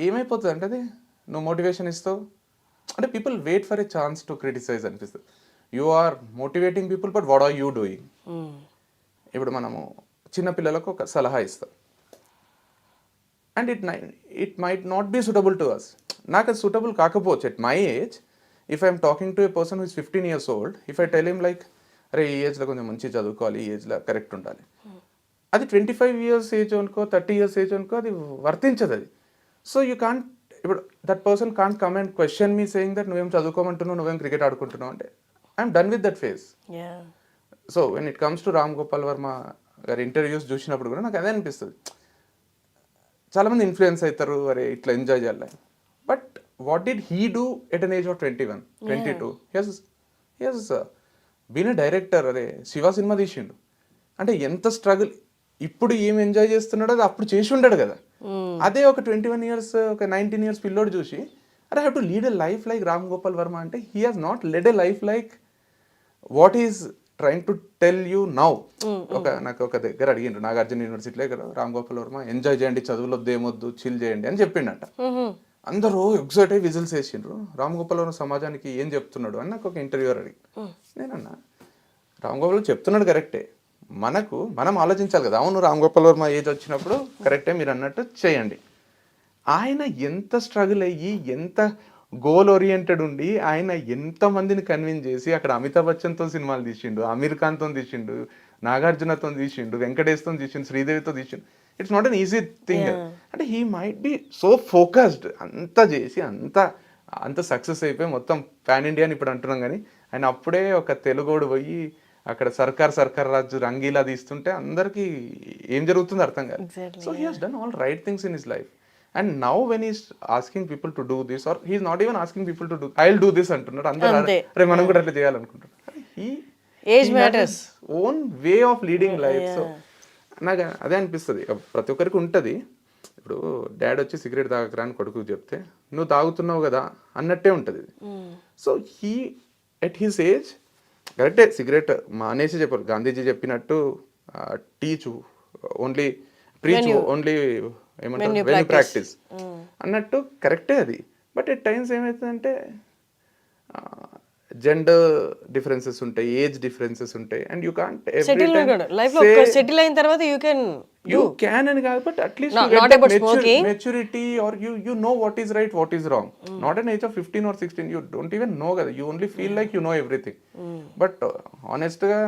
ఏమైపోతుంది అంటే అది నువ్వు మోటివేషన్ ఇస్తావు అంటే people wait for a chance to criticize అనిపిస్తుంది. You are motivating people but what are you doing. ఇప్పుడు మనము చిన్నపిల్లలకు ఒక సలహా ఇస్తాం and it might not be suitable to us. నాకు అది సూటబుల్ కాకపోవచ్చు at my age. If I'm talking to a person who is 15 years old, if I tell him like అరే ఈ ఏజ్లో కొంచెం మంచిగా చదువుకోవాలి, ఈ ఏజ్లో కరెక్ట్ ఉండాలి, అది 25 years ఏజ్ అనుకో 30 years ఏజ్ అనుకో అది వర్తించదు అది. సో యూ కాంట్ ఇప్పుడు that person can't come and question me saying that నువ్వేం చదువుకోమంటున్నావు, నువ్వేం క్రికెట్ ఆడుకుంటున్నావు అంటే I'm done with that phase. So when it comes to Ram Gopal Varma గారి ఇంటర్వ్యూస్ చూసినప్పుడు కూడా నాకు అదే అనిపిస్తుంది. చాలామంది ఇన్ఫ్లుయెన్స్ అవుతారు, అరే ఇట్లా ఎంజాయ్ చేయాలి. But what did he do at an age of 21, 22? He's been a director. అరే శివ సినిమా తీసిండు అంటే ఎంత స్ట్రగుల్. ఇప్పుడు ఏం ఎంజాయ్ చేస్తున్నాడో అది అప్పుడు చేసి ఉంటాడు కదా. అదే ఒక 21 years ఒక 19 years పిల్లోడు చూసి అరే have to lead a life like Ram Gopal Varma అంటే he has not led a life like what is trying to tell you now. నాకు ఒక దగ్గర అడిగిండ్రు నాగార్జున యూనివర్సిటీలో ఇక్కడ రామ్ గోపాల్ వర్మ ఎంజాయ్ చేయండి, చదువులో దేమొద్దు, చిల్ చేయండి అని చెప్పిండట. అందరూ ఎగ్జైట్ అయ్యి విజిల్స్ వేసిండ్రు. రామ్ గోపాల్ వర్మ సమాజానికి ఏం చెప్తున్నాడు అని నాకు ఒక ఇంటర్వ్యూర్ అడిగి నేనన్నా రామ్ గోపాల్ చెప్తున్నాడు కరెక్టే, మనం ఆలోచించాలి కదా. అవును రామ్ గోపాల్ వర్మ ఏజ్ వచ్చినప్పుడు కరెక్టే మీరు అన్నట్టు చేయండి. ఆయన ఎంత స్ట్రగుల్ అయ్యి ఎంత గోల్ ఓరియంటెడ్ ఉండి ఆయన ఎంతమందిని కన్విన్స్ చేసి అక్కడ అమితాబ్ బచ్చన్తో సినిమాలు తీసిండు, అమీర్ ఖాన్తో తీసిండు, నాగార్జునతో తీసిండు, వెంకటేష్తో తీసిండు, శ్రీదేవితో తీసిండు. It's not an easy thing. అంటే he might be so focused, అంతా చేసి అంత సక్సెస్ అయిపోయి మొత్తం పాన్ ఇండియా అని ఇప్పుడు అంటున్నాం. కానీ ఆయన అప్పుడే ఒక తెలుగోడు పోయి అక్కడ సర్కార్ రాజు రంగీలా తీస్తుంటే అందరికీ ఏం జరుగుతుందో అర్థం కాదు. So he has done all right things in his life. And now when he's asking people to do this, or he's not even asking people to do, I'll do this అంటున్నాడు. అందరూ అరే మనం కూడా అట్లా చేయాలనుకుంటారు. Age matters, own way of leading life. So నాకు అదే అనిపిస్తుంది, ప్రతి ఒక్కరికి ఉంటుంది. ఇప్పుడు డాడ్ వచ్చి సిగరెట్ తాగకరా అని కొడుకు చెప్తే నువ్వు తాగుతున్నావు కదా అన్నట్టే ఉంటుంది. So he at his age కరెక్టే సిగరెట్ మానేసి చెప్పారు. గాంధీజీ చెప్పినట్టు టీచు ఓన్లీ ప్రీచ్ ఓన్లీ ఏమంటారు వెన్ ప్రాక్టీస్ అన్నట్టు కరెక్టే అది. బట్ ఎట్ టైమ్స్ ఏమవుతుందంటే జెండర్ డిఫరెన్సెస్ ఉంటాయి, ఏజ్ డిఫరెన్సెస్ ఉంటాయి, అండ్ యూ కాంట్ సెటిల్ అయిన తర్వాత యూ క్యాన్ అని కాదు, but at least maturity or you know what is right, what is wrong. Not an age of 15 or 16 you don't even know కదా, you only feel like you know everything. But ఆనెస్ట్గా